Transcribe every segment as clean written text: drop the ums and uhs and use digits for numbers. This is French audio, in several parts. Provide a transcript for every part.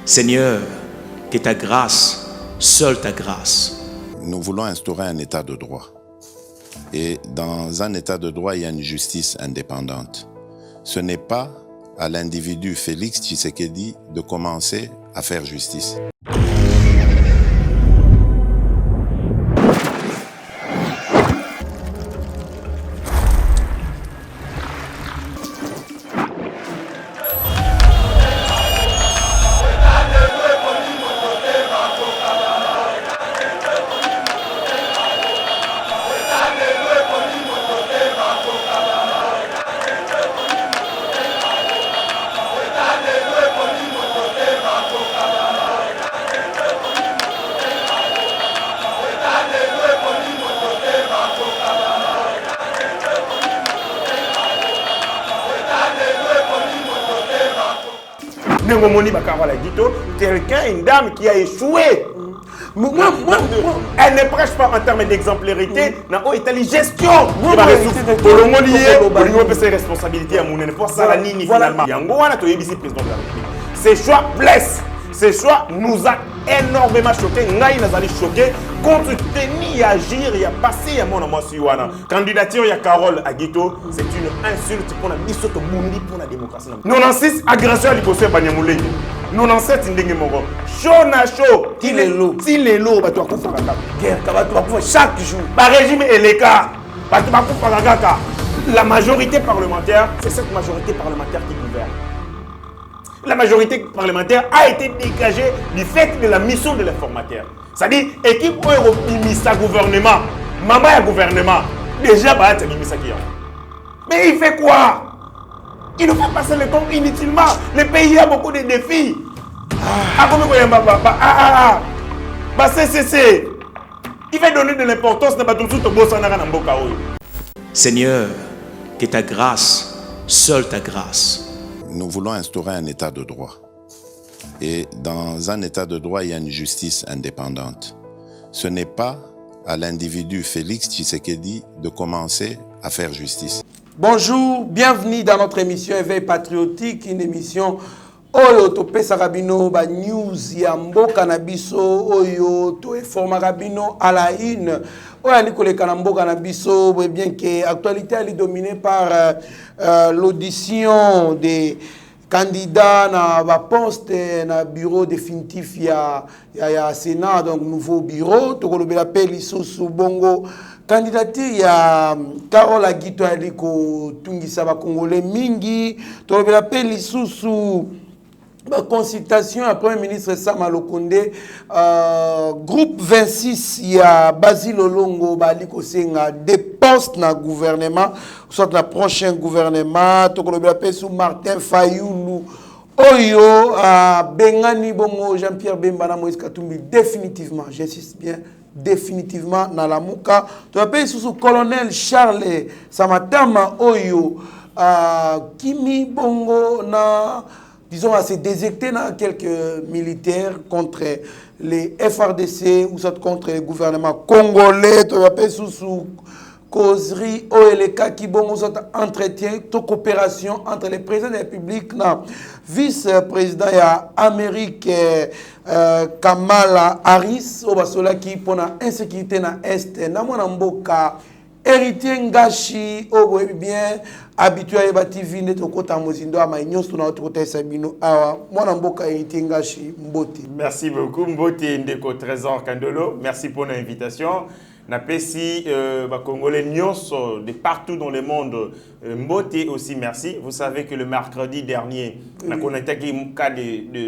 Seigneur, que ta grâce, seule ta grâce. Nous voulons instaurer un état de droit. Et dans un état de droit, il y a une justice indépendante. Ce n'est pas à l'individu Félix Tshisekedi de commencer à faire justice. Quelqu'un, une dame qui a échoué. Elle ne prêche pas en termes d'exemplarité, mais en gestion. Ses responsabilités à mon pour ça la ligne finalement. Ces choix blessent. Ces choix nous a énormément choqués. Nous avons choqué. Contre tenir à agir, il y a passé à mon amour Siwana. Candidature, il y a Carole Aguito. C'est une insulte pour la mission de Mundi pour la démocratie. 96 agressions à l'hypothèse Banyamoulé. 97 Ndenge Moro. Chaud na chaud. Tilelo. Tilelo. Bah tu vas couper la guerre. Tu vas couper chaque jour. Par régime et les cas. Bah tu vas couper la gaka. La majorité parlementaire, c'est cette majorité parlementaire qui gouverne. La majorité parlementaire a été dégagée du fait de la mission de l'informateur. C'est-à-dire, équipe où il sa gouvernement, maman a gouvernement, déjà, bah, mais il fait quoi? Il nous fait passer le temps inutilement. Le pays a beaucoup de défis. C'est. Il fait donner de l'importance à tout le monde. Seigneur, que ta grâce, seule ta grâce. Nous voulons instaurer un état de droit. Et dans un état de droit, il y a une justice indépendante. Ce n'est pas à l'individu Félix Tshisekedi de commencer à faire justice. Bonjour, bienvenue dans notre émission Éveil Patriotique, une émission Oyo Topé Sarabino, News Yambo Canabiso, Oyo To Informa Rabino à la une. Oyo Nikole Kanambo Canabiso, bien que l'actualité est dominée par l'audition des candidat na ba poste na bureau définitif ya Sénat, donc nouveau bureau to ko lobela peli susu bongo candidature ya Carole Aguito aliko tungisa ba congolais mingi to lobela peli susu ba consultation à Premier ministre Sama Lokonde groupe 26 ya Basile Olongo baliko senga des postes na gouvernement soit le prochain gouvernement to ko lobela pe sous Martin Fayulu oyo bengani bongo Jean-Pierre Bemba na Moïse Katumbi définitivement, j'insiste bien, définitivement na la muka to pe sous colonel Charles Samatama oyo kimi bongo na disons à se déjecter dans quelques militaires contre les FRDC ou soit contre le gouvernement congolais to pe sous causerie OLK qui bon entretien de coopération entre les présidents de la République na vice-président ya Amérique Kamala Harris au basola qui pour la insécurité na est na mona mboka héritier ngashi au bien habitué à TV net au côté mozindo ama nyos na autre côté sabino awa mona mboka héritier ngashi mbote. Merci beaucoup Mbote Ndeko Trésor Kandolo, merci pour l'invitation. Napesi Congolais Nyos de partout dans le monde. Mbote aussi, merci. Vous savez que le mercredi dernier, on a constaté un cas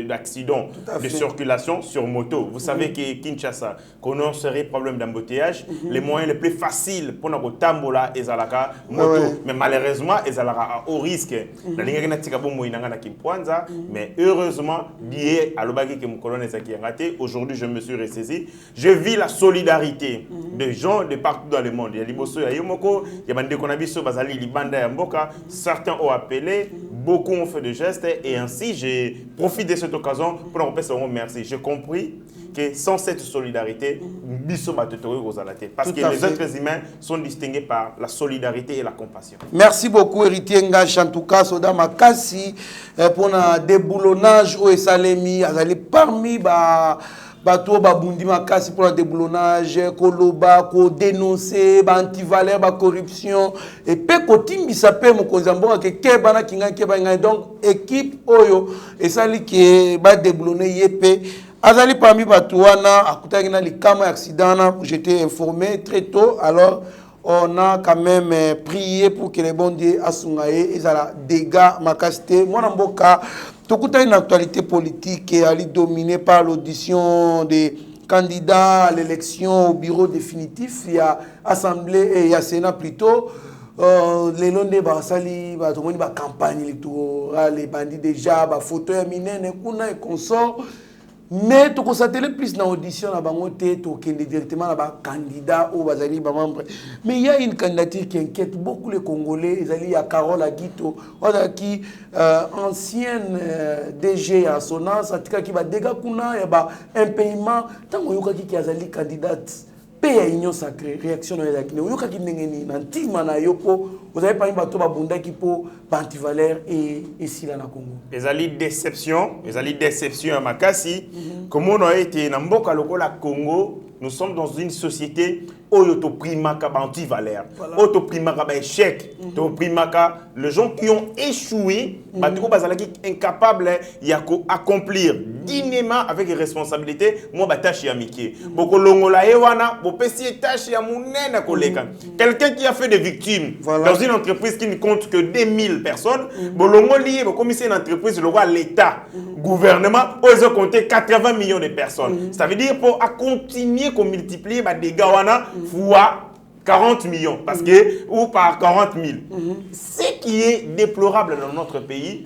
d'accident de circulation sur moto. Vous savez que Kinshasa connaîtrait problème d'embouteillage. Les moyens les plus faciles pour nous tambola et zalaka moto. Mais malheureusement, ils sont à haut risque. La ligne mais heureusement, lié à l'obagi que mon colonel Zaki Yangate, aujourd'hui je me suis ressaisi. Je vis la solidarité de gens de partout dans le monde. Il y a Liboso, il y a Yomoko, il y a Bande Konabiso, Bazali, Libanda, Mboka. Certains ont appelé beaucoup ont fait de gestes et ainsi, j'ai profité de cette occasion pour leur remercier. J'ai compris que sans cette solidarité, parce que les êtres humains sont distingués par la solidarité et la compassion. Merci beaucoup, héritier Ngash, en tout cas, Soda Makassi, pour le déboulonnage au Salemi, parmi bato babundi makasi pour le déboulonnage, koloba, ko dénoncer, anti-valeur, corruption, et pe kotimbi sape mokonzambo ke kebana kinga keba donc équipe oyo et sali ki ba déboulonner yepé azali parmi bato wana akutaki na likama accident, j'étais informé très tôt, alors on a quand même prié pour que les bons dieux asungaye et ça dégâts makasté moi mboka. Tout une actualité politique qui est dominée par l'audition des candidats à l'élection au bureau définitif. Il y a Assemblée et il y a Sénat plutôt. Les noms de Bassali, la campagne électorale, les bandits déjà, les photos éminentes, et consorts. Mais tu constates plus dans l'audition, tu directement les candidats ou les membres. Mais il y a une candidature qui inquiète beaucoup les Congolais. Il y a Carole Aguito, qui ancienne DG à Sonance, qui va dégager un paiement. Tant que qui a une candidate, paye union sacrée, réaction de la Guinée. Vous avez pas une bateau qui pour anti-valeur et ici là na Congo. Les alliés déception à Makassi. Comme on a été dans Mboka lokola Congo, nous sommes dans une société où il y a anti-valeur, où échec, les gens qui ont échoué, incapables d'accomplir dignement avec responsabilité, moi tâche amitié. Quelqu'un qui a fait des victimes dans une entreprise qui ne compte que 2000 personnes, c'est une entreprise, l'État, gouvernement, ils ont compté 80 millions de personnes. Ça veut dire pour continuer à multiplier les dégâts fois 40 millions, parce que, ou par 40 000. Ce qui est déplorable dans notre pays,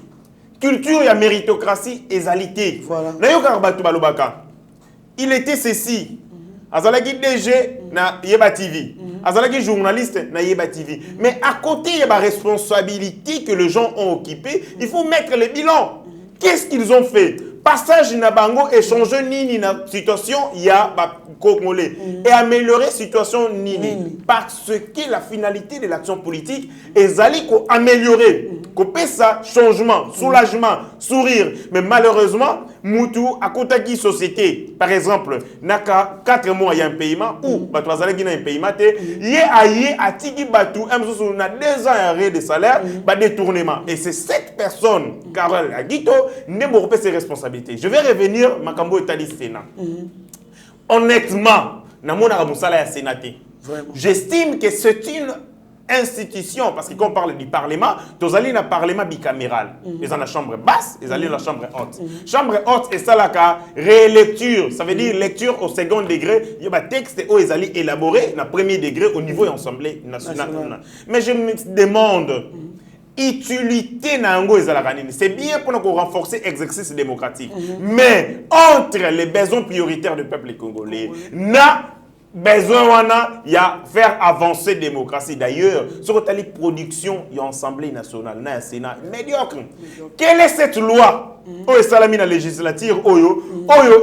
culture et méritocratie et égalité. Il était ceci. Azalaki DG na Yeba TV. Azalaki journaliste na Yeba TV. Mais à côté, il y a la responsabilité que les gens ont occupée. Il faut mettre le bilan. Qu'est-ce qu'ils ont fait? Passage na bango, échanger nini na situation, il y a Congolais. Et améliorer situation nini. Parce que la finalité de l'action politique est d'aller améliorer. Couper ça, changement, soulagement, sourire. Mais malheureusement, Moutou, à côté de la société, par exemple, naka 4 mois, il y a un paiement, ou, il y a un paiement, il y a Tiki Batou, il y a 2 ans d'arrêt de salaire, détournement. Et c'est cette personne, Carole Aguito, n'est pas ses responsabilités. Je vais revenir, Makambo Etali Sénat. Honnêtement, j'estime que c'est une institution, parce que quand on parle du Parlement, nous allons dans le Parlement bicaméral. Ils ont la chambre basse, ils allons dans la chambre haute. Chambre haute, et ça, la rélecture, ça veut dire lecture au second degré. Il y a des textes où ils allaient élaborer le premier degré au niveau de l'Assemblée nationale. Mais je me demande, utilité nango ezalakani, c'est bien pour nous renforcer l'exercice démocratique. Mais entre les besoins prioritaires du peuple congolais, na besoin il y a faire avancer la démocratie. D'ailleurs, sur la production de l'Assemblée nationale, na Sénat, médiocre. Quelle est cette loi Oyo salami na législature Oyo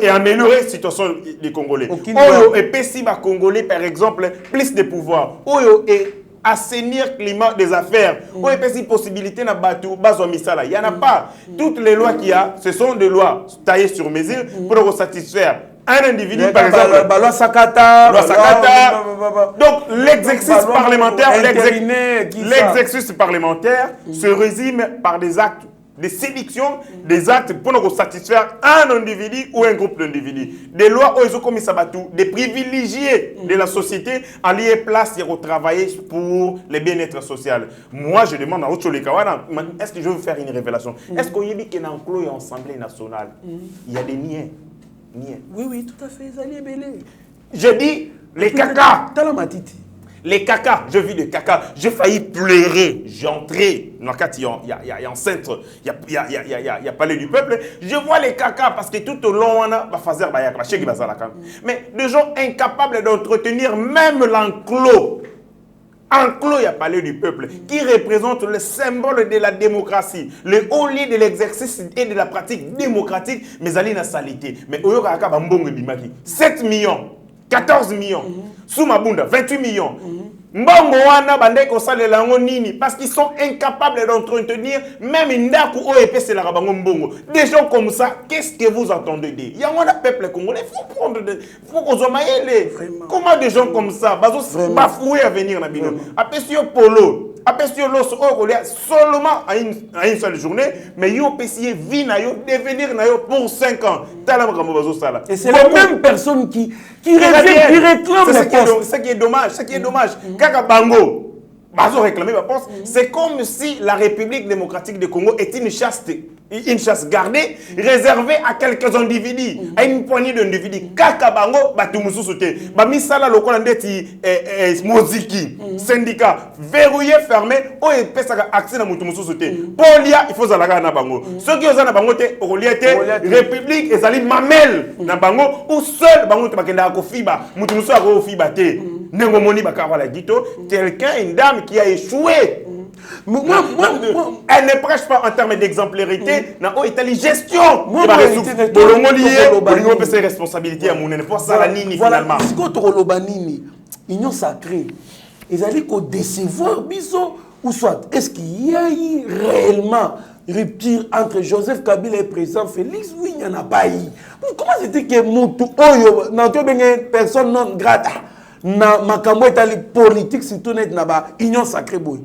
et améliorer la situation des Congolais. Oyo et Pessiba Congolais par exemple plus de pouvoir. Oyo et assainir le climat des affaires. Oyo et Pessi possibilité na batou bazo misala. Il y en a pas. Toutes les lois qu'il y a, ce sont des lois taillées sur mesure pour satisfaire un individu, par exemple. Loi Sakata. Donc, l'exercice parlementaire se résume par des actes de sélection, des actes pour nous satisfaire un individu ou un groupe d'individus. Des lois où ils ont commis Sabatou, des privilégiés de la société à lier place et retravailler pour le bien-être social. Moi, je demande à Ocho Lekawana, est-ce que je veux faire une révélation? Est-ce qu'on y dit qu'il y a un clos en Assemblée nationale? Il y a des niais. Oui, tout à fait. Je dis les caca. Les caca, je vis des caca. J'ai failli pleurer. J'ai entré dans le cadre, il y a un centre, il y a palais du peuple. Je vois les caca parce que tout au long, on a faire mais des gens incapables d'entretenir même l'enclos. enclos il y a palais du peuple, qui représente le symbole de la démocratie, le haut lieu de l'exercice et de la pratique démocratique, mais ali na salité. Mais oyo kaka bambongo bimaki 7 millions, 14 millions, sous Mabunda 28 millions. Mbongo wana bande ko salela ngo nini parce qu'ils sont incapables d'entretenir même ndaku o epese la bango mbongo. Des gens comme ça, qu'est-ce que vous entendez dire? Il y a un peuple congolais, faut prendre faut qu'on soit maïlé. Comment des gens comme ça bazo bafouer à venir na bino. Apesio polo Apesio l'os seulement à une seule journée, mais yo pesier vie na yo devenir na yo pour 5 ans. Et c'est la même personne qui réclame la poste. Ce qui est dommage, Kaka Bango, bazo réclamer la poste, c'est comme si la République démocratique du Congo est une chasse gardée, réservée à quelques individus, à une poignée d'individus. Kaka Bango, batumusu soute. Bamisala lokola ndeti moziki, syndicat, verrouillé, fermé, o epesa accès na mutumusu soute. Polia, il faut zalaga na bango. Ceux qui osent na bango te, oriete, République, ezali mamel na bango, ou seul bango te bakenda ko fiba, mutumusu ko fiba te. Nengo moni bakara la gito, quelqu'un, une dame qui a échoué. Elle ne prêche pas en termes d'exemplarité, n'a pas été gestion. Ses responsabilités à mon ennemi. Pour ça, la nini finalement. Si vous union sacrée, ils allaient décevoir biso ou soit est-ce qu'il y a eu réellement rupture entre Joseph Kabila et le président Félix? Oui, il n'y en a pas eu. Comment c'était que Moutou Oyo, n'a pas personne non grata, na makambo etali politique surtout net na ba union sacrée boy.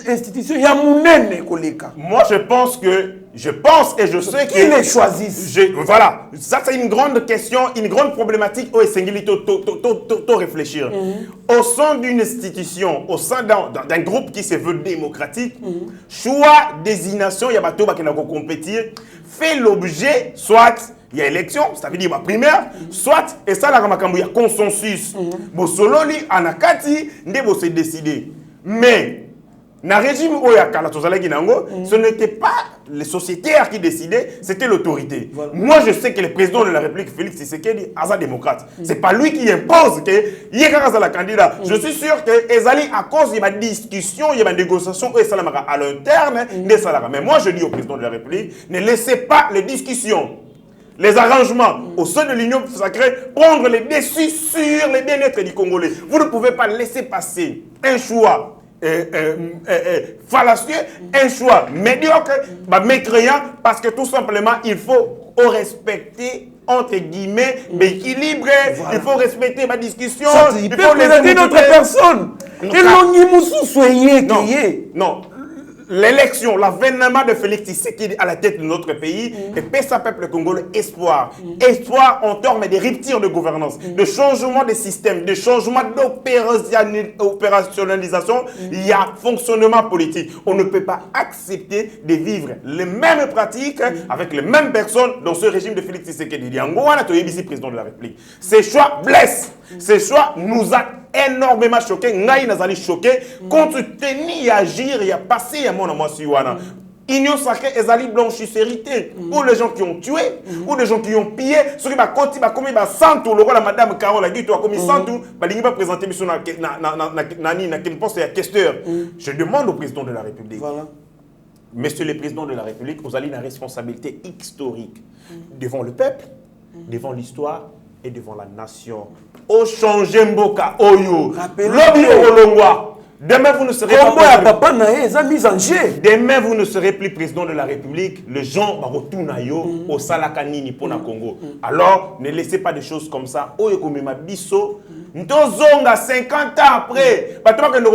Institution, moi je pense et je sais qu'ils les choisissent. Voilà, ça c'est une grande question, une grande problématique où il faut réfléchir. Au sein d'une institution, au sein d'un groupe qui se veut démocratique, choix, désignation, il y a bateau qui n'a pas compétir, fait l'objet, soit il y a élection, ça veut dire ma primaire, soit, et ça, il y a consensus. Bosololi, anakati, ndebo se décider. Mais, dans le régime ce n'était pas les sociétaires qui décidaient, c'était l'autorité. Voilà. Moi, je sais que le président de la République, Félix Tshisekedi, est démocrate. Ce n'est pas lui qui impose que il est la candidat. Je suis sûr que Ezali, à cause de ma discussion, il y a une négociation à l'interne des salariés. Mais moi, je dis au président de la République, ne laissez pas les discussions, les arrangements au sein de l'Union sacrée prendre les décisions sur les bien-être du Congolais. Vous ne pouvez pas laisser passer un choix fallacieux, un choix médiocre, mécréant, parce que tout simplement, il faut respecter, entre guillemets, l'équilibre, il faut respecter ma discussion. Il faut présenter notre personne. Non. L'élection, l'avènement de Félix Tshisekedi à la tête de notre pays et pèse à peuple congolais espoir. Espoir en termes de rupture de gouvernance, de changement de système, de changement d'opérationnalisation. Il y a fonctionnement politique. On ne peut pas accepter de vivre les mêmes pratiques avec les mêmes personnes dans ce régime de Félix Tshisekedi. Il y a un président de la République. Ces choix blessent. Ces choix nous a énormément choqué. Ngaï n'a pas choqué. Compte tenu à agir, il y a passé à mon amour Siwana. Union sacrée et Zali blanchisserie. Ou les gens qui ont tué, ou les gens qui ont pillé. Ceux qui ont commis Santou, le roi la madame Carole a dit, tu as commis Santou, il va présenter une poste à questeur. Je demande au président de la République. Voilà. Monsieur le président de la République, vous avez une responsabilité historique devant le peuple, devant l'histoire et devant la nation. Au changer Mboka, Oyo, Lobby Olongwa. Demain, vous ne serez Demain, vous ne serez plus président de la République. Les gens vont retourner au Salakanini pour le Congo. Alors, ne laissez pas des choses comme ça. Oyo komema biso, ndozonga 50 ans après. Patron que nous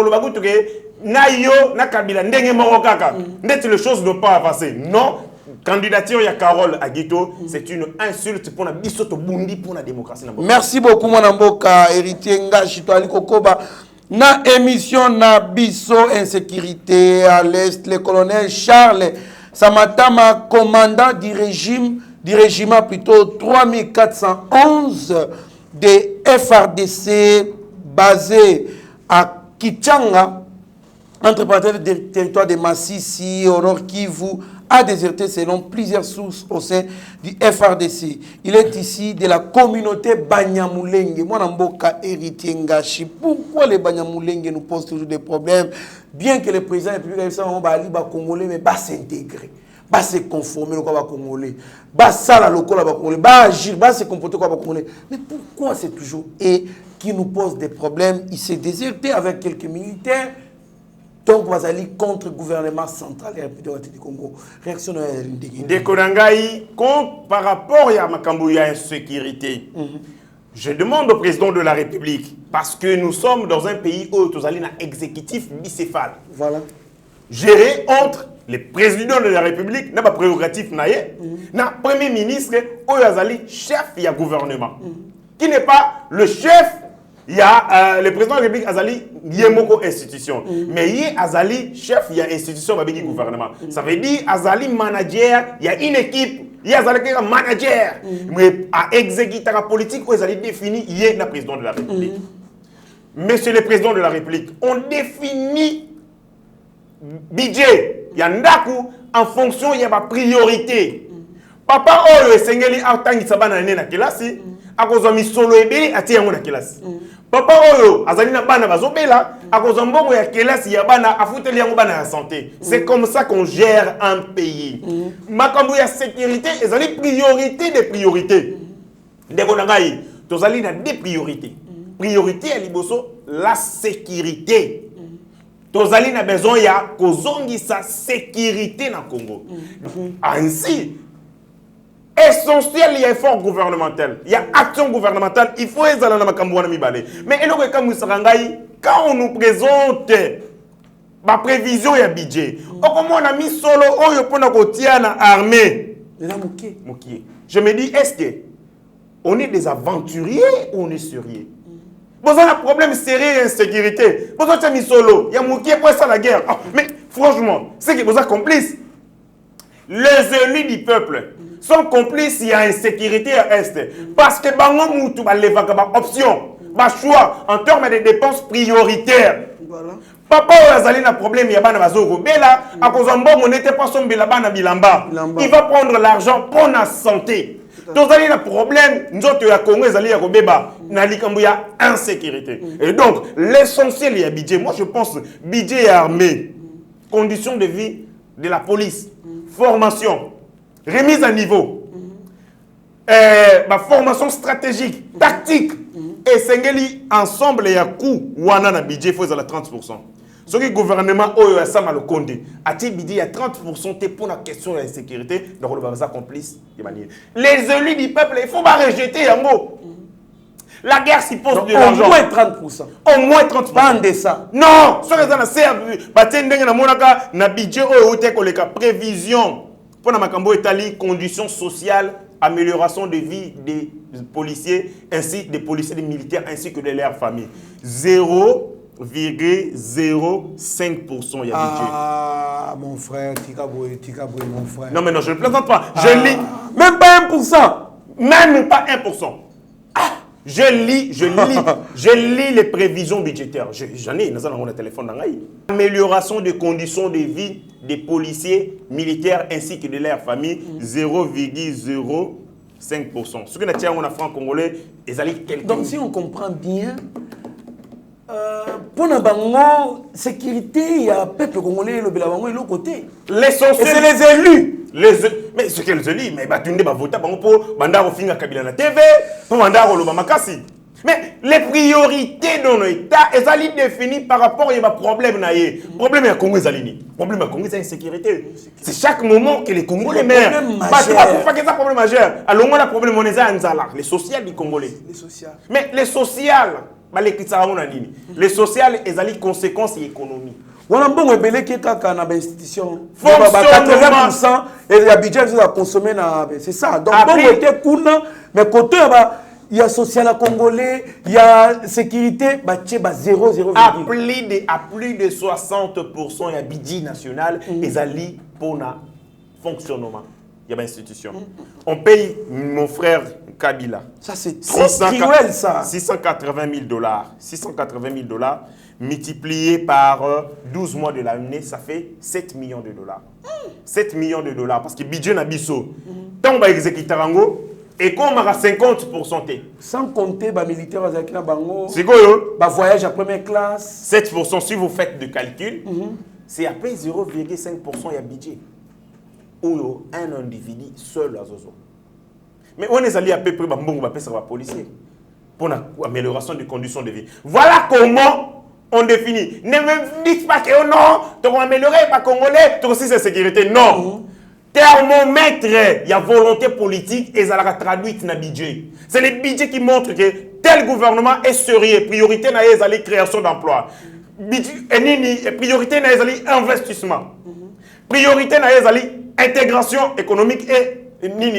nayo na kabila ndenge moko kaka. Ndeti les choses ne pas avancer. Non. Candidature ya Carole Agito, c'est une insulte pour la bisoto bundi pour la démocratie. Merci beaucoup mon amboka héritier Ngashi Toali Kokoba. Na émission na biso insécurité à l'est, le colonel Charles Samatama, commandant du régiment plutôt 3411 de FRDC basé à Kichanga, entre parenthèses, territoire de Massissi, au Nord Kivu, a déserté selon plusieurs sources au sein du FRDC. Il est ici de la communauté Banyamulenge. Moi, Namboka héritier Ngashi. Pourquoi les Banyamulenge nous posent toujours des problèmes? Bien que le président de la République va Congolais, mais pas s'intégrer, pas se conformer au Congolais, pas ça la local Congolais, pas agir, pas se comporter comme Congolais. Mais pourquoi c'est toujours eux qui nous posent des problèmes? Il s'est déserté avec quelques militaires. Donc, vous allez contre le gouvernement central de la République du Congo. Réaction de Kodangaï, par rapport à Makambouya insécurité, je demande au président de la République, parce que nous sommes dans un pays où nous allons un exécutif bicéphale. Voilà. Gérer entre le président de la République, n'a pas prérogatif, n'a premier ministre, ou chef du gouvernement. Qui n'est pas le chef. Il y a le président de la République Azali, il y a beaucoup institutions. Mais il y a Azali, chef, il y a institution, il y a gouvernement. Ça veut dire Azali manager, il y a une équipe, il y a Azali manager. Mais à exécuter la politique, où Azali définit, il y a le président de la République. Monsieur le président de la République, on définit budget, il y a Ndaku en fonction, il y a ma priorité. Papa, oh, le Sengeli, a tangi sabana nena kelasi. Akozo misolo ebeli ati yango na kelasi. Papa oyo azali na bana bazobela akozo mbongo ya kelasi ya bana afuteli yango bana ya santé. C'est comme ça qu'on gère un pays. Makambo ya sécurité ezali priorité des priorités. Ndeko na ngai tozali na des priorités. Priorité ya liboso la sécurité. Tozali na besoin ya kozongisa sécurité na Congo. Ainsi essentiel, il y a effort gouvernemental, il y a action gouvernementale, il faut les aller dans la mibale. Mais quand on nous présente ma prévision et budget, comment on a mis solo armée, je me dis, est-ce que on est des aventuriers ou on est sérieux? Vous avez un problème sérieux d'insécurité. Vous avez mis solo, il y a Mouké pour ça la guerre. Mais franchement, c'est que vous êtes complices. Les élus du peuple sont complices, il y a insécurité à Est. Parce que Bango Moutou va lever comme option, va choix en termes de dépenses prioritaires. Voilà. Papa Azali a problème, il y a bana bazoro bela, à cause de on n'était pas son bana bilamba. Il va prendre l'argent pour la santé. Donc il y a un problème, nous autres à Congo Azali à Robeba, n'ali kambuya insécurité. Et donc l'essentiel il y a budget. Moi je pense budget et armée, conditions de vie de la police, formation, remise à niveau, formation stratégique, tactique, et Sengeli ensemble il y a coût ou un budget il faut à 30%. Ce que le gouvernement a ça mal compté, a budget il y a 30% pour la question de la sécurité, donc on va complice. Les élus du peuple il faut pas rejeter en gros. La guerre suppose de l'argent. Au moins 30%. Au moins 30%. Pas en deçà. Non, ce que ça c'est na budget ou prévision pour la conditions sociales, amélioration de vie des policiers ainsi des policiers, des militaires ainsi que de leurs familles. 0,05% il y a budget. Ah mon frère, Tikaboué, mon frère. Non mais non, je ne plaisante pas. Je lis même pas 1%. Même pas 1%. Je lis les prévisions budgétaires. J'en ai dans mon téléphone. Amélioration des conditions de vie des policiers, militaires ainsi que de leurs familles, 0,05%. Ce que nous avons en franc congolais, donc si on comprend bien, pour la sécurité, il y a un peuple congolais et l'autre côté. L'essentiel. Et c'est les élus. Mais ce qu'ils élus, mais tu ne vas voter pour Bandaro Finga Kabila na TV, pour Bandaro Lobamakasi. Mais les priorités dans l'État, elles sont définies par rapport à problème. Le problème est Congo. Le problème est Congo, c'est l'insécurité. C'est chaque moment que les Congolais meurent. Tu vas pas faire ça problème majeur. Alors, on a un problème, on est à Nzala, les sociales du Congolais. Mais les sociales, les sociales, elles ont des conséquences et économiques. On a un bon rebelle qui est dans l'institution. Fonctionnement. 80% et le budget à consommer. C'est ça. Donc, mais côté, il y a social congolais, il y a sécurité, bah 0,0. À plus de 60%, il y a budget national et zali pour le fonctionnement. y a une institution. On paye mon frère Kabila. Ça, c'est trop cruel, ça. 680 000 dollars. 680 000 dollars multiplié par 12 mois de l'année, ça fait 7 millions de dollars. 7 millions de dollars. Parce que budget n'a biso. Tant qu'on va exécuter Rango, et qu'on aura 50%. Sans compter les militaires qui ont bango. C'est quoi, voyage à première classe. 7%, si vous faites de calcul, c'est à peine 0,5% de budget. Ou un individu seul à Zozo. Mais on est allé à peu près pour la policier. Pour l'amélioration des conditions de vie. Voilà comment on définit. Ne me dites pas que non, tu vas améliorer pas Congolais, tu aussi c'est sécurité. Non. Thermomètre, il y a volonté politique et ça l'a traduite dans le budget. C'est le budget qui montre que tel gouvernement est sérieux. Priorité dans la création d'emplois. Priorité dans l'investissement. Priorité dans l'intégration économique et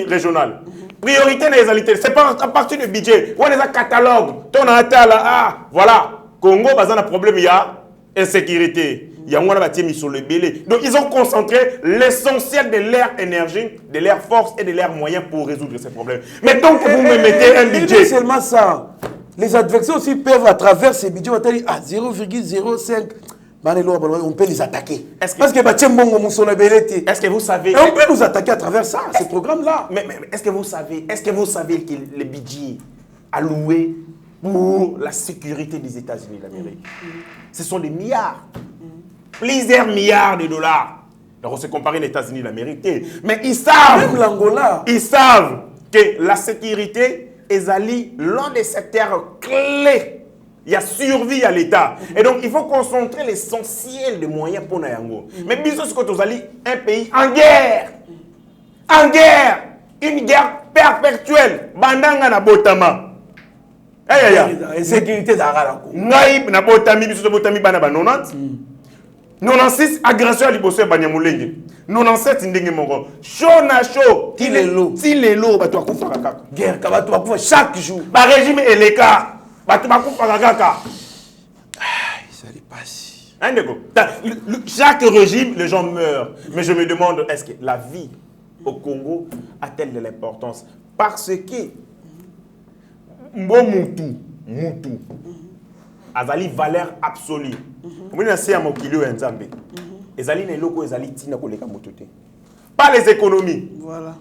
régionale. Priorité dans les alités. C'est pas à partir du budget. On a un catalogue. Voilà. Congo, il y a un problème, il y a insécurité. Il y a un mis sur le belé. Donc, ils ont concentré l'essentiel de leur énergie, de leur force et de leurs moyens pour résoudre ces problèmes. Mais donc, vous me mettez un budget. Non seulement ça. Les adversaires aussi peuvent, à travers ces budgets, à 0,05. On peut les attaquer. Est-ce que vous savez... Et on peut nous attaquer à travers ça, ces programmes-là. Mais est-ce que vous savez que le budget alloué pour la sécurité des États-Unis d'Amérique, ce sont des milliards. Plusieurs milliards de dollars. Alors on se compare les États-Unis d'Amérique. Mais ils savent... Même l'Angola. Ils savent que la sécurité est l'un des secteurs clés. Il y a survie à l'État. Et donc, il faut concentrer l'essentiel des moyens pour Nayango. Mais bisous, c'est que vous allez un pays en guerre. En guerre. Une guerre perpétuelle. Bandanga na botama. Insécurité d'Ara. Naïb na botami, bisous de botami bana ba 90. 96 agression à liboso Banyamulenge. 97 ndenge moko. Chaud na chaud. Tilelo. Bato akufa kaka. Guerre, bato akufa chaque jour. Ba régime eleka. Chaque régime, les gens meurent. Mais je me demande, est-ce que la vie au Congo a-t-elle de l'importance? Parce que Moutou azali valeur absolue. Pas les économies,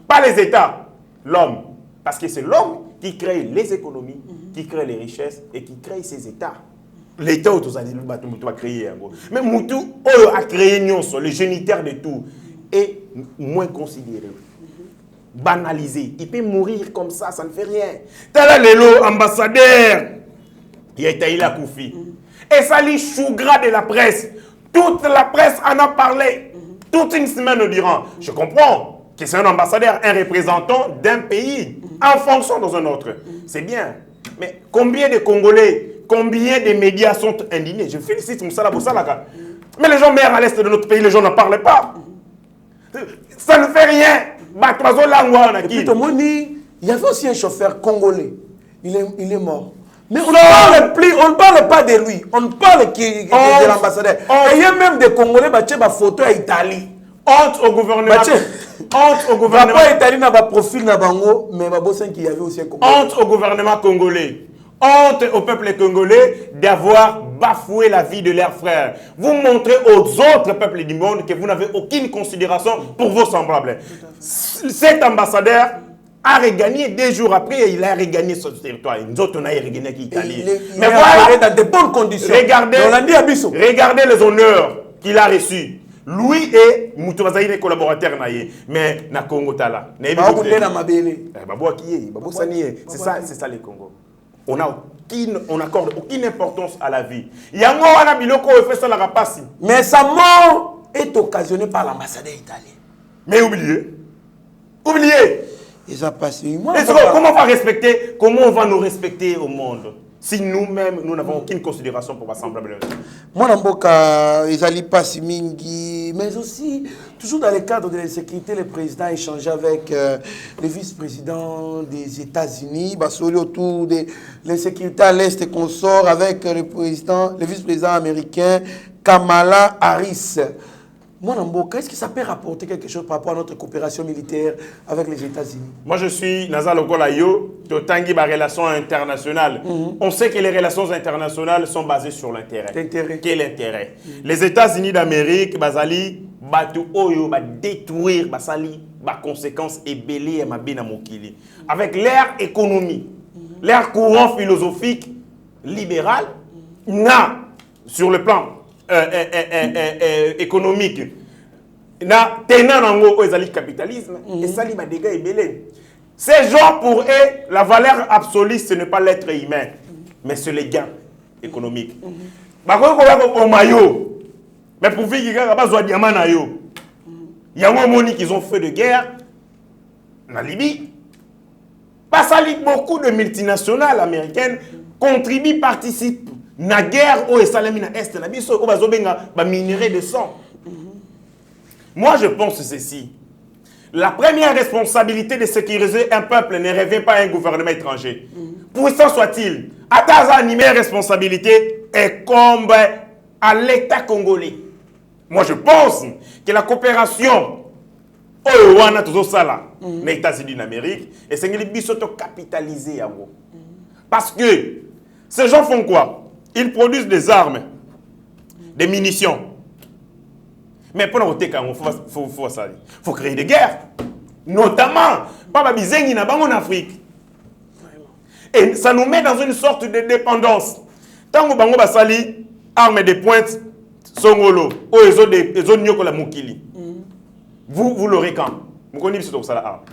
pas les États, l'homme. Parce que c'est l'homme qui crée les économies, qui crée les richesses et qui crée ces États. L'État, tu vas créer. Mais Moutou a créé le géniteur de tout. Et moins considéré. Banalisé. Il peut mourir comme ça ne fait rien. Tel est l'ambassadeur qui a été là Koufi. Et ça lit chou-gras de la presse. Toute la presse en a parlé. Toute une semaine durant. Je comprends que c'est un ambassadeur, un représentant d'un pays en fonction dans un autre. C'est bien. Mais combien de Congolais, combien de médias sont indignés? Je félicite Moussala Boussalaka. Mais les gens meurent à l'est de notre pays, les gens n'en parlent pas. Ça ne fait rien. Et puis, il y avait aussi un chauffeur congolais. Il est mort. Mais on ne parle pas de lui. On parle de l'ambassadeur. Et il y a même des Congolais qui ont des photos en Italie. Honte au gouvernement. Honte au gouvernement. Italie n'a pas profil na bango, mais il y avait aussi un Congolais. Honte au gouvernement congolais. Honte au peuple congolais d'avoir bafoué la vie de leurs frères. Vous montrez aux autres peuples du monde que vous n'avez aucune considération pour vos semblables. Cet ambassadeur a regagné 2 jours après, il a regagné son territoire. Nous autres, on a regagné l'Italie. Mais voilà, dans de bonnes conditions. Regardez les honneurs qu'il a reçus. Lui et Moutouazaï, les collaborateurs, mais na Congo Tala. C'est ça les Congo. On accorde aucune importance à la vie. Mais sa mort est occasionnée par l'ambassadeur italien. Mais oubliez. Comment on va respecter, comment on va nous respecter au monde si nous-mêmes, nous n'avons aucune considération pour l'assemblée? Moi, Namboka, ils pas si mingi, mais aussi, toujours dans le cadre de la sécurité, le président a échangé avec le vice-président des États-Unis, autour de l'insécurité à l'Est et qu'on sort avec le vice-président américain Kamala Harris. Moi, Namboka, est-ce que ça peut rapporter quelque chose par rapport à notre coopération militaire avec les États-Unis? Moi, je suis Naza Lokolayo, Totangi, ma relation internationale. On sait que les relations internationales sont basées sur l'intérêt. Quel intérêt? Les États-Unis d'Amérique, Bazali, Batu Oyo, va détruire, Basali, ba conséquences et belé ma bina mokili. Avec leur économie, leur courant philosophique libéral, sur le plan économique, na tenant nango ezali capitalisme et ça li ba dégâts et belé. Ces gens pour eux la valeur absolue ce n'est pas l'être humain mais c'est les gains économiques. Ba ko ko mayo mais pour vivre ka ba zo diamant na yo. Yango moni qu'ils ont fait de guerre en Libye. Pas ça beaucoup de multinationales américaines contribuent participent na guerre au Salami na est na biso ko bazobenga ba minerai de sang. Moi je pense ceci. La première responsabilité de sécuriser un peuple ne revient pas à un gouvernement étranger. Puissant soit-il, à animer responsabilité incombe à l'État congolais. Moi je pense que la coopération au Rwanda tout ça les États-Unis d'Amérique et c'est que biso to capitaliser parce que ces gens font quoi? Ils produisent des armes, des munitions. Mais pour nous, il faut créer des guerres. Notamment, pas Bizengi en Afrique. Et ça nous met dans une sorte de dépendance. Tant que Bango Basali, armes de pointe, Songolo, ou les zones Nyoko la Mukili. Vous l'aurez quand? Vous connaissez ça la arme.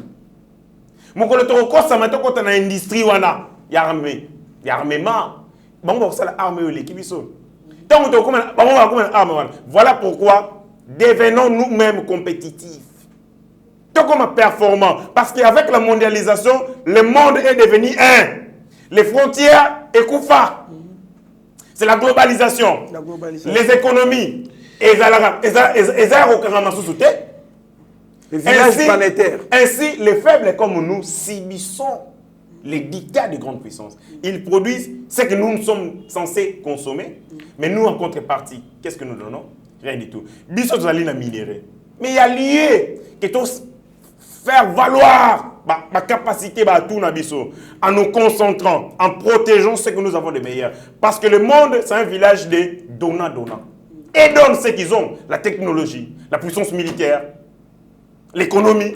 Vous connaissez ça maintenant quand on a une industrie, il y a armée, il y a armement. Voilà pourquoi devenons nous-mêmes compétitifs. Comme performants. Parce qu'avec la mondialisation, le monde est devenu un. Les frontières écoufa. C'est la globalisation. Les économies. Les villages planétaires. Ainsi, les faibles comme nous subissons les dictats de grandes puissances. Ils produisent ce que nous sommes censés consommer, mais nous, en contrepartie, qu'est-ce que nous donnons? Rien du tout. Bissot allons la minerai. Mais il y a lieu que tous faire valoir ma capacité à tout en nous concentrant, en protégeant ce que nous avons de meilleur. Parce que le monde, c'est un village de donnant-donnant. Et donnent ce qu'ils ont, la technologie, la puissance militaire, l'économie.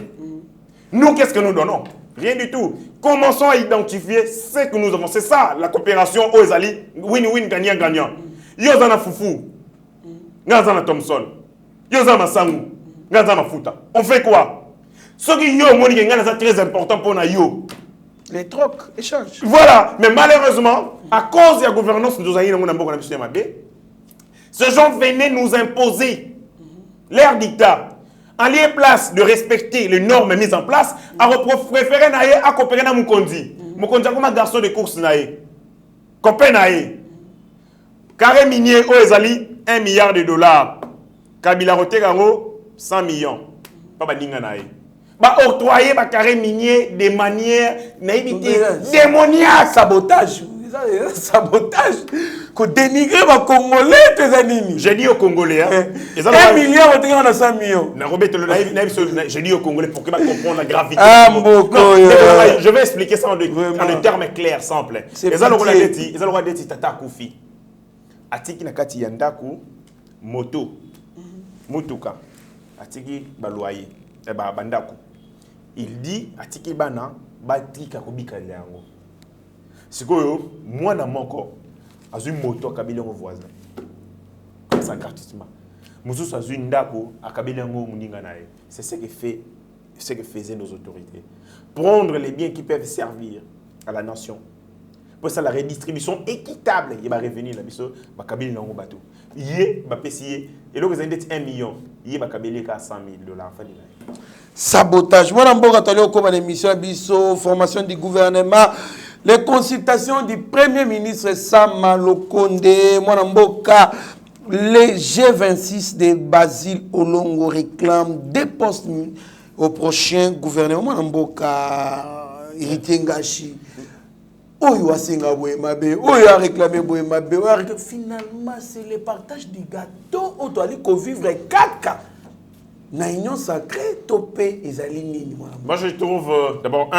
Nous, qu'est-ce que nous donnons? Rien du tout. Commençons à identifier ce que nous avons. C'est ça, la coopération aux Ezali. Win-win, gagnant-gagnant. Yozana Foufou. Ngazana Thompson. Yozana Sangou. Ngazana Fouta. On fait quoi? Ce qui est très important pour nous. Les trocs, échanges. Voilà. Mais malheureusement, à cause de la gouvernance, nous avons ces gens venaient nous imposer leur dictat. En lieu place de respecter les normes mises en place, à préférer à coopérer avec Mukondi. Mukondi comme un garçon de course naïe. Copain naïe. Carré minier au Ezali, 1 milliard de dollars. Kabila Rotegango, 100 millions. Pas baninga naïe. Bah octroyer bah carré minier de manière naïveté démoniaque. Sabotage. Sabotage. Qu'on dénigre les Congolais, tes animés. J'ai dit aux Congolais, 1 milliard, on a 100 millions. J'ai dit aux Congolais pour qu'ils comprennent la gravité. Je vais expliquer ça en des termes clairs, simples. Ils ont dit Tata Koufi. Atiki Nakati Yandaku, moto, Mutuka, Atiki Balouaye, Bandaku. Il dit Atiki Bana, Batika Kubika Liango. C'est que moi, dans mon corps, j'ai une moto à Kabila voisin. C'est gratuitement. Moussous a une dako à Kabila Mouninganae. C'est ce que faisaient nos autorités. Prendre les biens qui peuvent servir à la nation. Pour ça, la redistribution équitable, il va revenir là, il Kabila Nango Batou. Il va payer. Et donc, vous avez 1 million. Il va Kabila 100 000 $. Sabotage. Moi, je suis en émission Bisso, formation du gouvernement. Les consultations du Premier ministre Sama Lokonde, Mwanamboka, les G26 de Basile Olongo réclament des postes au prochain gouvernement. Mwanamboka, Héritier Ngachi, Oyo Asenga Boemabe, Oyo a réclamé Boemabe. Finalement, c'est le partage du gâteau. Oyo a vivre caca. na union sacrée topé ezali nini mwana. Moi je trouve d'abord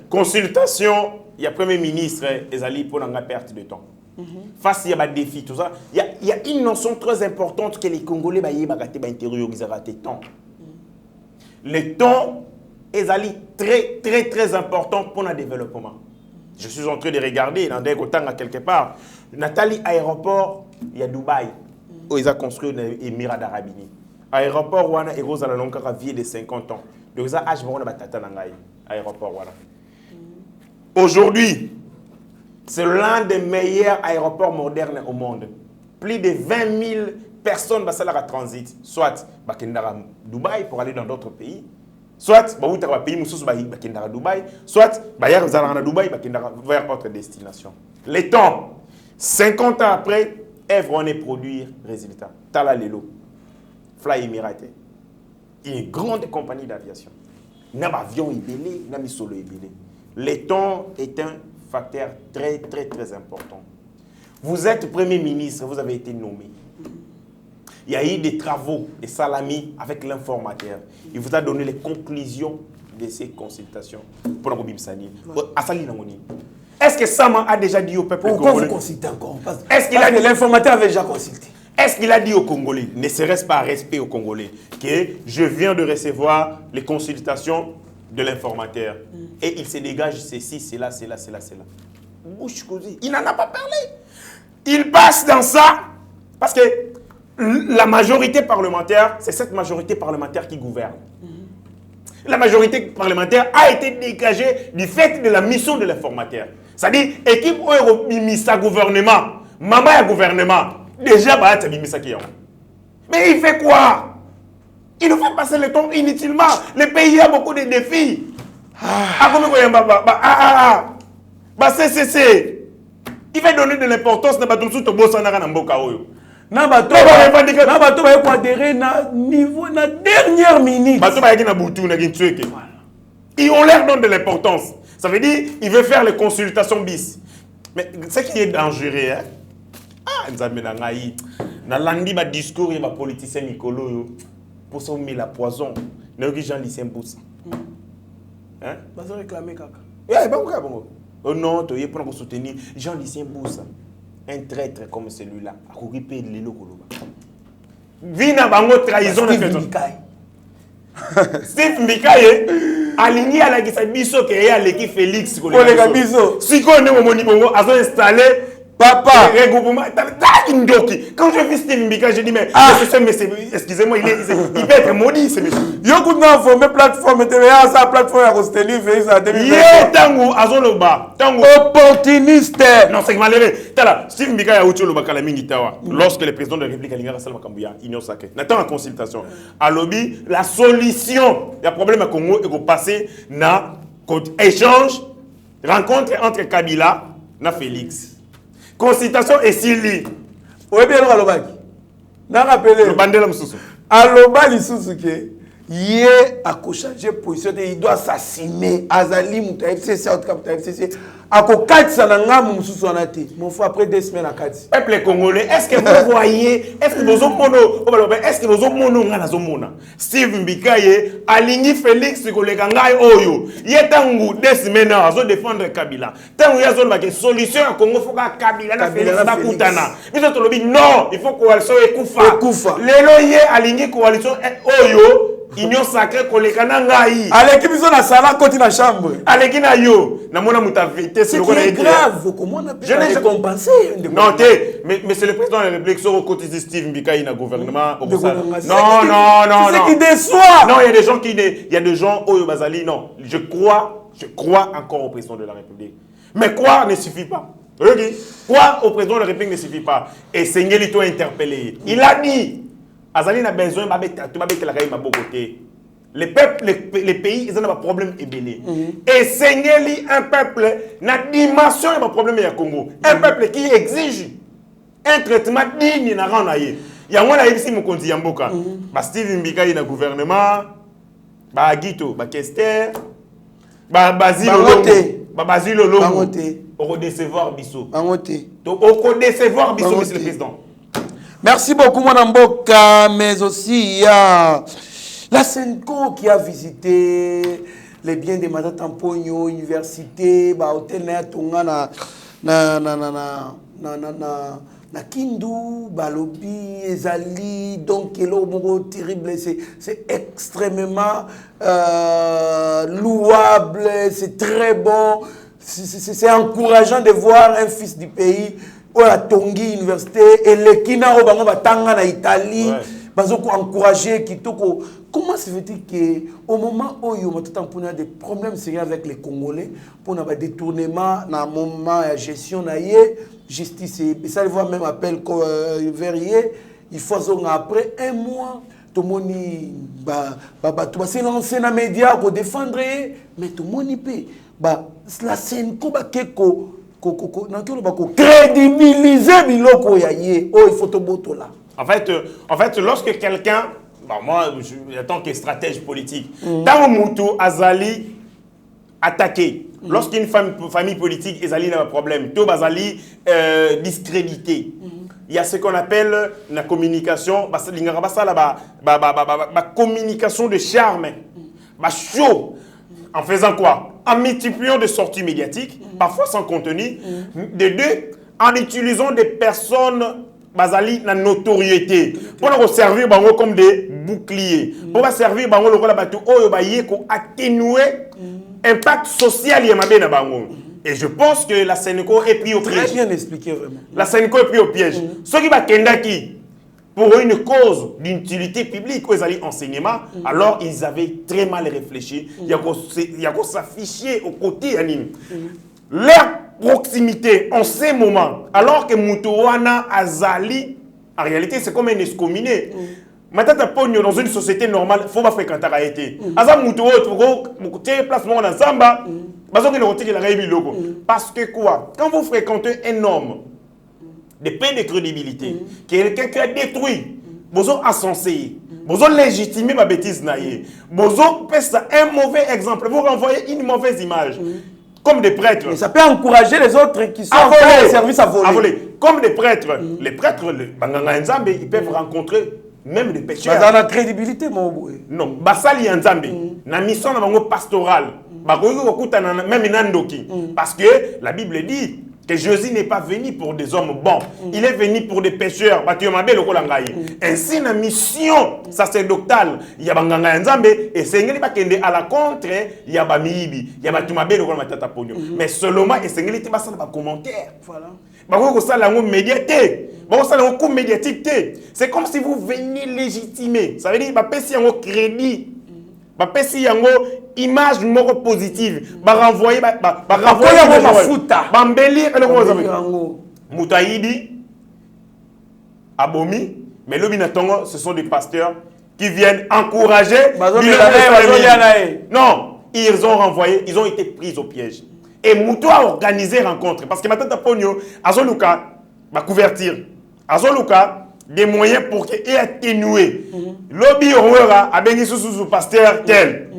consultation, il y a premier ministre ezali pour la perte de temps. Face il y a des défis tout ça, il y a une notion très importante que les Congolais ba yebakate ba intérioriser temps. Le temps ezali très très très important pour le développement. Je suis en train de regarder dans des Gotanga quelque part. Nathalie aéroport, il y a Dubaï où ils ont construit l'Émirat d'Arabie. Aéroport wana et Rosa la longue vie de 50 ans. Donc ça âge bon batata nangai aéroport wana. Aujourd'hui, c'est l'un des meilleurs aéroports modernes au monde. Plus de 20 000 personnes vont à transit, soit bakendara Dubaï pour aller dans d'autres pays, soit baouta pays mususu bakendara Dubaï, soit bayar zalana Dubaï bakendara vers autre destination. Les temps 50 ans après, Èvre on est produire résultat. Tala Lelo, Fly Emirates, une grande compagnie d'aviation. N'a pas avion ibélé, n'a mis solo ibélé. Le temps est un facteur très très très important. Vous êtes Premier ministre, vous avez été nommé. Il y a eu des travaux, des salamis avec l'informateur. Il vous a donné les conclusions de ces consultations. Pour la Bibsani. Est-ce que Sama a déjà dit au peuple congolais? Pourquoi vous consultez encore? Est-ce qu'il a dit l'informateur avait déjà consulté? Est-ce qu'il a dit aux Congolais, ne serait-ce pas respect aux Congolais, que je viens de recevoir les consultations de l'informateur et il se dégage ceci, cela, cela, cela, cela. Il n'en a pas parlé. Il passe dans ça parce que la majorité parlementaire, c'est cette majorité parlementaire qui gouverne. La majorité parlementaire a été dégagée du fait de la mission de l'informateur. C'est-à-dire, équipe au gouvernement, maman à gouvernement, déjà, mais il fait quoi? Il nous fait passer le temps inutilement. Le pays a beaucoup de défis. Il va donner de l'importance à tout na dernière minute. Ils ont l'air de l'importance. Ça veut dire qu'il veut faire les consultations bis. Mais ce qui est dangereux, hein? Na landi ba discours et ba politicien Nicolo pour ça met la poison. Na Jean Lucien Boussa. Hein? Ba ça réclamer kaka. Oh non, tu es pour soutenir Jean Lucien Boussa. Un traître comme celui-là, a occupé les locaux. Vina bango trahison de Steve Mbikaye aligné à la Gisabiso qui est à l'équipe Félix. Si on est au Monibongo, a installé papa. Quand je vis Steve Mbikaye, je dis mais excusez-moi, il peut être maudit ce monsieur. Yo kuna formé plateforme TVA, sa plateforme à Rosteli fait ça 2020. Tango azoloba, tango opportuniste. Non, c'est malheureux. Tala, Steve Mbikaye a outi loba kala mingi tawa. Lorsque le président de la République alinga sala makambuya, union sacrée. N'attend en consultation. À lobby, la solution, il y a problème à Congo et go passer na échange rencontre entre Kabila na Félix. Consultation et Sili. Oui, bien, le Alobaki. N'a rappelé. Le bandela Moussou. Alobaki Suzuki. Il a changer position. Il doit s'assumer. Azali Mouta FCC, FCC. A ko 4 sananga Moussou Sonati. Mon frère, après 2 semaines à 4. Peuple congolais, est-ce que vous voyez, est-ce que vous avez Steve Mbikaye, aligné Félix Kolegangai Oyo, Yetangu, 2 semaines à défendre Kabila. Tant qu'il y a une solution à Congo, il faut que Kabila na Félix Bakutana. Non, il faut que coalition Ekoufa. Lélo yé aligné coalition Oyo. Union sacrée kolekana ngai. Aleki biso na sala koti na chambre. Aleki na yo. Na mona mutavité c'est grave. Comment on a pu récompenser? Non, mais c'est le président de la République sur côté Steve Mbikaye na gouvernement. Non. C'est ce qui déçoit. Non, il y a des gens il y a des gens Oyo Bazali. Non, je crois encore au président de la République. Mais croire ne suffit pas. Croire au président de la République ne suffit pas. Et Sengeli toi interpellé. Il a dit Azali n'a besoin de les peuples, les pays, ils ont un problème ébélé. Et Sengeli, un peuple, n'a dimension de problème au Congo. Un peuple qui exige un traitement digne n'a rien à y. Il y a un ici mon compte Yamboka. Steve Mbikaye na gouvernement, Agito, Kester, Basile Lolongo. Au redecevoir Bissot. Au redecevoir Bissot, monsieur le président. Merci beaucoup, mon Mboka, mais aussi il y a La Senco qui a visité les biens de Matata Mpogno, université, hôtel Tonga na Kindu, Balobi, Ezali, donc terrible, c'est extrêmement louable, c'est très bon, c'est encourageant de voir un fils du pays à Tongi Université et le Kina au Batanga na Italie. Encourager Kitoko. Comment se fait-il qu'au moment où il y a des problèmes sérieux avec les Congolais, pour un détournement, dans un moment de gestion, justice, et ça, il voit même appel verrier, il faut après un mois, tout le monde c'est lancé dans les médias pour défendre, mais tout le monde peut. La scène, crédibiliser biloko yaye, il faut te boto là. En fait, lorsque quelqu'un, moi, en tant que stratège politique, dans Moutou, Azali attaqué, lorsqu'une famille politique, Azali n'a pas de problème, tout Azali discrédité. Il y a ce qu'on appelle la communication, la communication de charme, chaud. En faisant quoi? En multipliant des sorties médiatiques, parfois sans contenu, de deux, en utilisant des personnes basali la notoriété pour leur servir comme des boucliers pour servir le rôle pour atténuer l'impact social et je pense que la Sénéco est pris au piège. Très bien expliqué vraiment. La Sénéco est pris au piège. Ceux qui va kendaki pour une cause d'utilité publique aux enseignements, alors ils avaient très mal réfléchi. Il y a qu'à s'afficher au côté leur proximité en ces moments, alors que Moutouana Azali, en réalité, c'est comme un escominé. Matata Pogno, dans une société normale, il faut pas fréquenter la réalité. Azam Moutouo, tu es placement dans Zamba, parce que quoi? Quand vous fréquentez un homme de peine de crédibilité, quelqu'un qui a détruit, vous avez insensé, vous avez légitimé ma bêtise, vous avez fait un mauvais exemple, vous renvoyez une mauvaise image. Comme des prêtres. Mais ça peut encourager les autres qui sont en train de service à voler. Comme des prêtres. Les prêtres, ils peuvent rencontrer même des pécheurs. Dans la crédibilité, mon boy. Non, Basali Nzambe, na mission pastorale, même Nandoki. Parce que la Bible dit que Jésus n'est pas venu pour des hommes bons. Il est venu pour des pécheurs. Ainsi, la mission sacerdotale, il y a Banganga Nzambe, et c'est à la contre, il y a Bamibi, il y a Batumabe, mais seulement, et c'est un commentaire. Voilà. C'est comme si vous veniez légitimer. Ça veut dire que si vous avez un crédit, si vous avez une image positive, vous renvoyer Moutaïdi, Abomi, mais le ce sont des pasteurs qui viennent encourager. Non, ils ont renvoyé, ils ont été pris au piège. Et Moutou a organisé rencontre. Parce que maintenant, Pogno, Azoluka va couvertir. Azoluka, des moyens pour qu'il atténuer. Lobby Orwera a béni sous pasteur tel.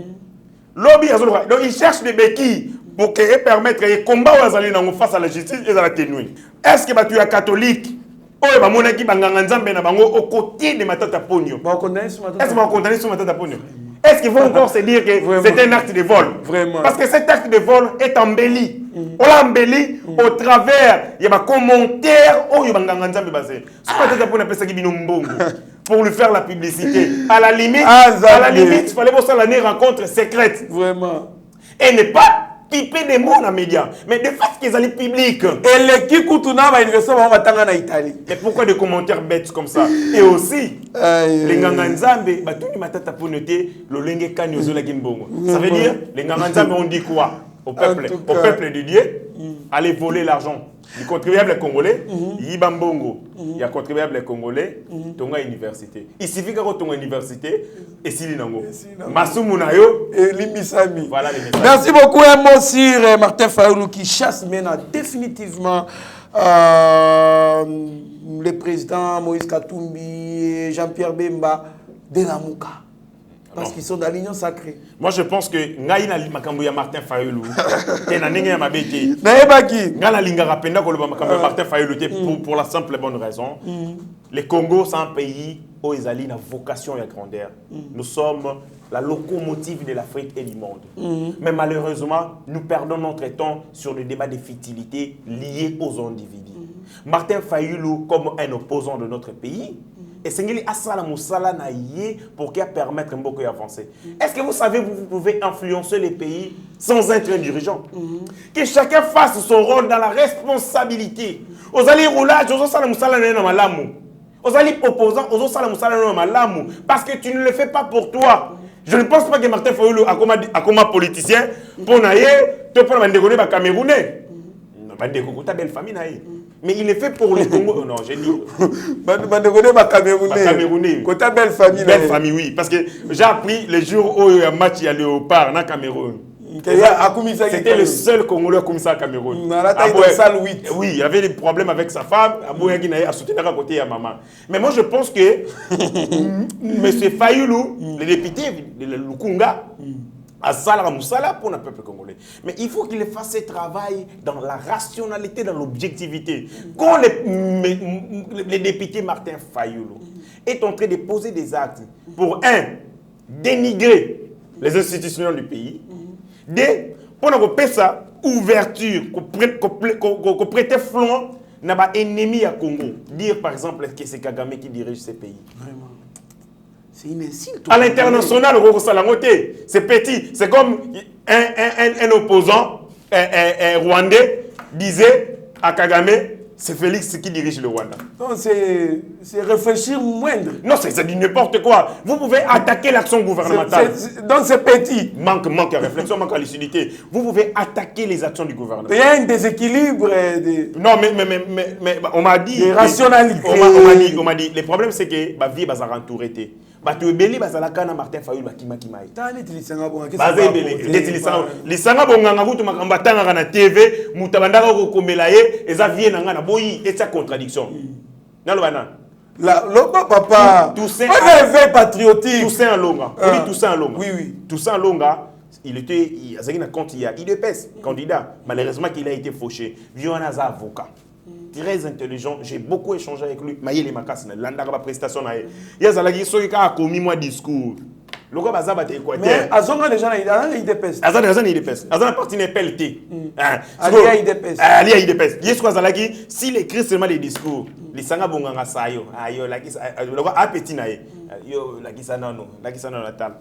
Lobby Azoluka. Donc, il cherche des béquilles pour permettre les combats face à la justice et à l'atténuer. Est-ce que tu es catholique? Au côté de Matata Pogno. Est-ce que vous condamnez sur Matata Pogno? Est-ce qu'ils vont encore se dire que c'est un acte de vol? Vraiment. Parce que cet acte de vol est embelli. On l'a embelli au travers. Il y a des commentaires. Pour lui faire la publicité. À la limite, il fallait voir ça l'année rencontre secrète. Vraiment. Et ne pas piper des mots dans les médias. Mais de fait qu'ils allaient public. Et les qui coutuna va université va batanga na Italie. Mais pourquoi des commentaires bêtes comme ça? Et aussi, les Nganganzambe, tout le matata pour noter le lenge kanyozo la gimbongo. Ça veut dire, les Nganganzambe on dit quoi? Au peuple de Dieu, allez voler l'argent du contribuable congolais, Yibambongo, il y a contribuable congolais, Tonga Université. Il suffit que Tonga Université et Silinango. Masumunayo et Limisami. Voilà les messages. Merci beaucoup, Monsieur Martin Fayoulou qui chasse maintenant définitivement le président Moïse Katumbi et Jean-Pierre Bemba de la Mouka. Parce qu'ils sont dans l'union sacrée. Moi, je pense que Ngaïna Makambuya Martin Fayoulou, Martin Fayoulou, pour la simple et bonne raison. Le Congo, c'est un pays où ils allaient la vocation et la grandeur. Nous sommes la locomotive de l'Afrique et du monde. Mais malheureusement, nous perdons notre temps sur le débat des futilités liées aux individus. Martin Fayulu, comme un opposant de notre pays, et c'est Asala Moussala Naïe pour permettre Mboko d'avancer. Est-ce que vous savez, vous pouvez influencer les pays sans être un dirigeant? Que chacun fasse son rôle dans la responsabilité. Aux alliés roulage, aux Osala Moussala Naïe, aux alliés opposants, aux Osala Moussala Naïe, parce que tu ne le fais pas pour toi. Je ne pense pas que Martin Fayulu a comme politicien pour Naïe, tu peux me Camerounais. Tu as belle famille Naïe. Mais il est fait pour les Congo. Non, j'ai dit. Camerounais. Côté belle famille. Belle famille, oui. Parce que j'ai appris les jours où il y a un match, il y a Léopard dans Cameroun. C'était le seul Congolais à commissaire à Cameroun. Oui, il avait des problèmes avec sa femme. Il a soutenu à côté de maman. Mais moi, je pense que M. Fayulu, le député de Lukunga, à Salah Moussala pour le peuple congolais. Mais il faut qu'il fasse ce travail dans la rationalité, dans l'objectivité. Quand le député Martin Fayulu est en train de poser des actes pour, dénigrer les institutions du pays, pour nous ça ouverture, qu'on prête flanc n'a pas ennemi à Congo. Dire par exemple que c'est Kagame qui dirige ce pays. Vraiment. C'est une insulte. À l'international, c'est petit. C'est comme un opposant rwandais disait à Kagame, c'est Félix qui dirige le Rwanda. Non, c'est réfléchir moindre. Non, c'est du n'importe quoi. Vous pouvez attaquer l'action gouvernementale. Donc c'est petit. Manque de réflexion, manque de lucidité. Vous pouvez attaquer les actions du gouvernement. Il y a un déséquilibre. Non, mais on m'a dit... Des rationalités. On m'a dit, le problème c'est que ma vie est entourée. Batu ebeli bazala kana Martin Fayulu bakima kimai. Tani tilisanga bonga. Baza ebeli, tilisanga. Lisanga bonga ngakutu makambata ngana TV, mutabandaka ko komela ye, eza vie nanga na boyi, et sa contradiction. Nalo bana. La loba papa. Toussaint. Pas éveil patriotique. Toussaint Longa. Oui, Toussaint Longa. Oui. Toussaint Longa. Il était, il a IDPS, candidat. Malheureusement qu'il a été fauché. Violana avocat. Très intelligent, j'ai beaucoup échangé avec lui. Mais il est macasse, il a une prestation. Il a commis moi discours. Le gars a été quoi? Mais Azonga déjà il a IDPS. Azonga déjà il IDPS. Azonga parti n'est PLT. Ali a IDPS. Ali a IDPS. Il y a qui s'il écrit seulement les discours, les sanga bonganga sayo. Ayo la qui le gars a petit naé. Yo la qui ça non, la qui ça non la table.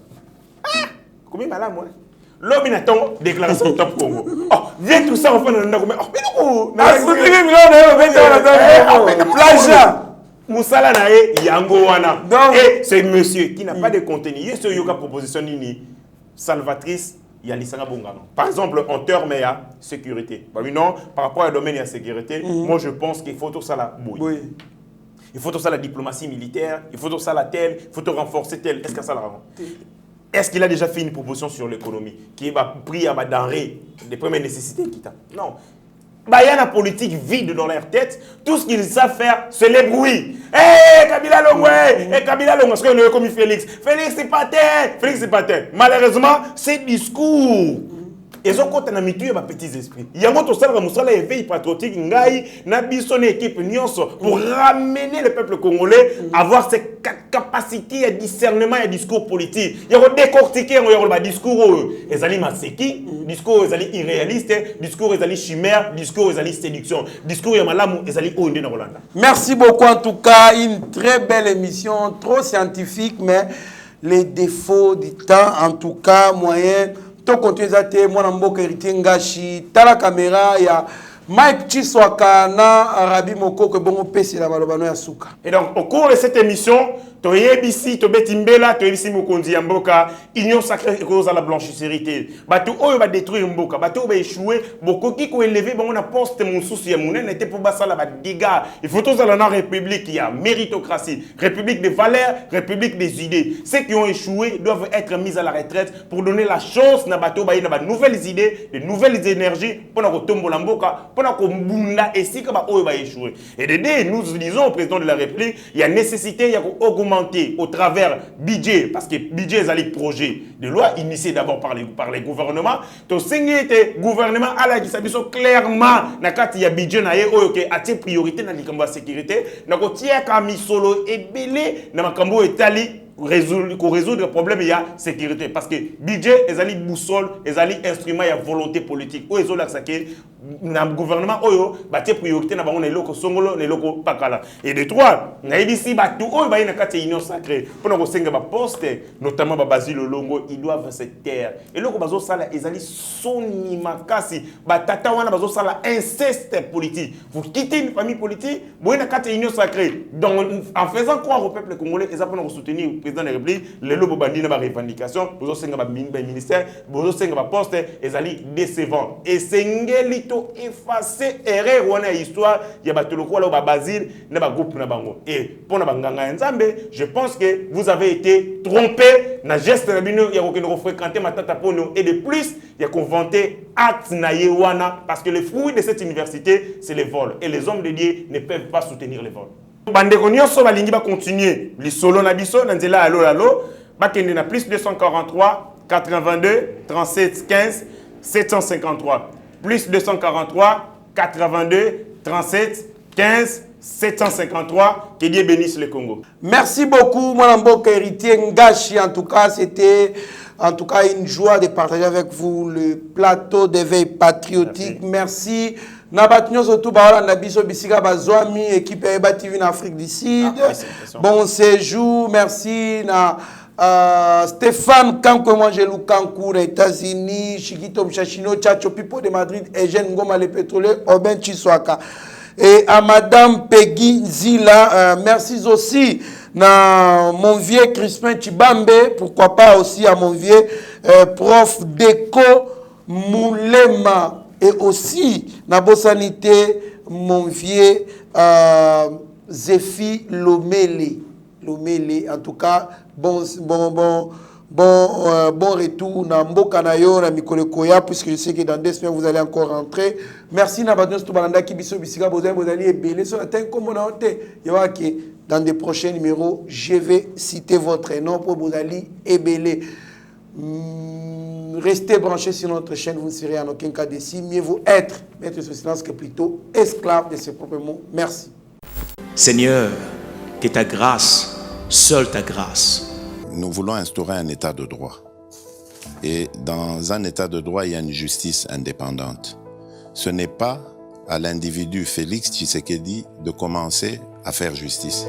Combien malade moi? L'homme attend déclaration de Top Congo. Oh, viens tout ça, on fait un oh, mais Moussala Nae, Yango Wana. Et c'est monsieur qui n'a pas de contenu. Il y a ce yoga proposition nini salvatrice, il y a l'Isanga Bongano. Par exemple, en termes de sécurité. Bah oui, non, par rapport au domaine de la sécurité, moi je pense qu'il faut tout ça la bouille. Oui. Il faut tout ça la diplomatie militaire, il faut tout ça la telle, il faut tout renforcer tel. Est-ce que ça la rend? Est-ce qu'il a déjà fait une proposition sur l'économie qui va pris à ma denrée des premières nécessités qui t'a? Non. Bah, il y a une politique vide dans leur tête. Tout ce qu'ils savent faire, c'est les bruits. Kabila Longwe, Kabila Longwe, parce que comme Félix. Félix, c'est pas terre. Félix, c'est pas terre. Malheureusement, ces discours. Ils ont compté dans mes petits esprits. Il y a un autre salle qui a éveillé patriotique, n'a pas son équipe pour ramener le peuple congolais à avoir cette capacité à discernement et à discours politique. Il y a décortiquer un discours, ils allaient masséki, discours, ils allaient irréaliste, discours, ils allaient chimère, discours, ils allaient séduction, discours, ils allaient ondé dans Rolanda. Merci beaucoup en tout cas, une très belle émission, trop scientifique, mais les défauts du temps, en tout cas, moyen. Continue à te moi mboka héritier ngashi tala caméra ya Mike Chiswaka na Arabi Moko que bon pesi la malobano ya suka. Et donc au cours de cette émission to yebisi to betimbela to yebisi mokonzi ya mboka union sacrée cause à la blanchisserie bato oyo ba détruire mboka bato ba échouer bokoki ko élever bango na poste monsusu ya munene était pour basala ba dégâts. Il faut tous aller dans la république, il y a méritocratie, république des valeurs, république des idées. Ceux qui ont échoué doivent être mis à la retraite pour donner la chance na bato ba nouvelles idées, de nouvelles énergies pour na kotombola mboka. pendant qu'on bunda et si comme on va échouer. Et de deux, nous disons au président de la République, il y a nécessité d'augmenter au travers budget, parce que budget est un projet de loi initié d'abord par les gouvernements. Donc, si le gouvernement a la disabilité clairement, il y a budget qui a des priorités dans la sécurité, il y a mis solo et belé dans la Italie. Résoudre le problème, il y a sécurité. Parce que budget, ils ont boussole, ils ont instrument, il y a volonté politique. Où ils ont l'accès dans le gouvernement, ils ont des priorités, ils ont des locaux songolo, des locaux pakala. Et de trois, ils ont ici, tout le monde a une union sacrée. Pendant que vous avez un poste, notamment Basile Longo, ils doivent se taire. Et là, ils ont son imakasi, tata wana bazo sala inceste politique. Vous quittez une famille politique, vous avez une union sacrée. Donc, en faisant croire au peuple congolais, ils ont soutenir président de la République, les lobes bandits dans la revendication, vous avez un ministère, vous avez un poste, et ça décevant. Et c'est un effacé erreur ou une histoire, il y a des gens qui Basile, dans le groupe. Et pour je pense que vous avez été trompé dans le geste de fréquenter ma tata pour nous. Et de plus, il y a qu'on vantait acte naïwana, parce que le fruit de cette université, c'est les vols. Et les hommes de Dieu ne peuvent pas soutenir les vols. Bandeko nyonso balingi ba continuer li solo na biso na nzela allo allo bakende na plus 243 82 37 15 753 plus 243 82 37 15 753. Que Dieu bénisse le Congo. Merci beaucoup mon amboka héritier Ngashi. En tout cas, c'était une joie de partager avec vous le plateau d'éveil patriotique. Merci. Nabatnyo surtout baola na biso bisika bazwami équipe Eba TV en Afrique du Sud. Bon séjour, merci na Stéphane Kanko Mangelu Kankou aux États-Unis, Chiquito Mchachino, Chacho Pipo de Madrid, Eugène Ngoma le pétrolier, Oben Chiswaka. Et à Madame Peggy Zila, merci aussi na mon vieux Crispin Chibambe, pourquoi pas aussi à mon vieux prof Deko Moulema. Et aussi, na Bossanité, mon vieux Zéfi Lomele. En tout cas, bon retour na Mboka na yo na Mikolo Koya, puisque je sais que dans 2 semaines vous allez encore rentrer. Merci na Badnos Toubalanda qui biso bisika bozali ebele so atteint comme on a honte. Dans des prochains numéros, je vais citer votre nom pour Bozali ebele. Restez branchés sur notre chaîne, vous ne serez en aucun cas déçus. Mieux vaut être maître sur silence que plutôt esclave de ses propres mots. Merci. Seigneur, que ta grâce, seule ta grâce. Nous voulons instaurer un état de droit. Et dans un état de droit, il y a une justice indépendante. Ce n'est pas à l'individu Félix Tshisekedi de commencer à faire justice.